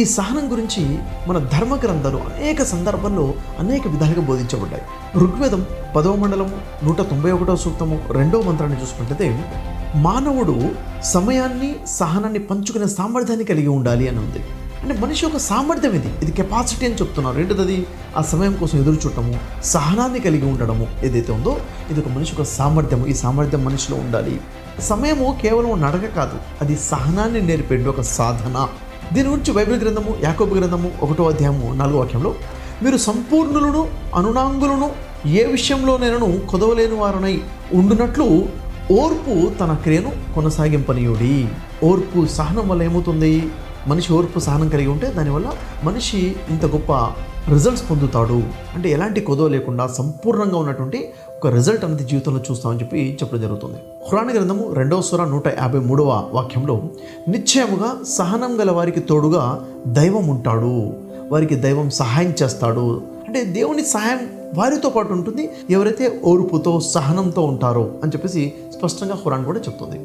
ఈ సహనం గురించి మన ధర్మ గ్రంథాలు అనేక సందర్భాల్లో అనేక విధాలుగా బోధించబడ్డాయి. ఋగ్వేదం 10వ మండలము 191వ సూక్తము 2వ మంత్రాన్ని చూసుకుంటే మానవుడు సమయాన్ని సహనాన్ని పంచుకునే సామర్థ్యాన్ని కలిగి ఉండాలి అని ఉంది. అంటే మనిషి యొక్క సామర్థ్యం ఇది కెపాసిటీ అని చెప్తున్నారు. ఏంటది? ఆ సమయం కోసం ఎదురు చూడటము, సహనాన్ని కలిగి ఉండడము ఏదైతే ఉందో ఇది ఒక మనిషి యొక్క సామర్థ్యము. ఈ సామర్థ్యం మనిషిలో ఉండాలి. సమయము కేవలం నడక కాదు, అది సహనాన్ని నేర్పే ఒక సాధన. దీని గురించి బైబిల్ గ్రంథము యాకోబు గ్రంథము 1వ అధ్యాయము 4వ వాక్యంలో, మీరు సంపూర్ణులను అనునాంగులను ఏ విషయంలోనైనా కొదవలేని వారనై ఉండునట్లు ఓర్పు తన క్రియను కొనసాగింపనీయుడి. ఓర్పు సహనం వల్ల ఏమవుతుంది? మనిషి ఓర్పు సహనం కలిగి ఉంటే దానివల్ల మనిషి ఇంత గొప్ప రిజల్ట్స్ పొందుతాడు. అంటే ఎలాంటి కొదవ లేకుండా సంపూర్ణంగా ఉన్నటువంటి ఒక రిజల్ట్ అనేది జీవితంలో చూస్తామని చెప్పడం జరుగుతుంది. ఖురాన్ గ్రంథము 2వ సూర 153వ వాక్యంలో, నిశ్చయముగా సహనం గల వారికి తోడుగా దైవం ఉంటాడు, వారికి దైవం సహాయం చేస్తాడు. అంటే దేవుని సహాయం వారితో పాటు ఉంటుంది ఎవరైతే ఓర్పుతో సహనంతో ఉంటారో అని చెప్పేసి స్పష్టంగా ఖురాన్ కూడా చెప్తుంది.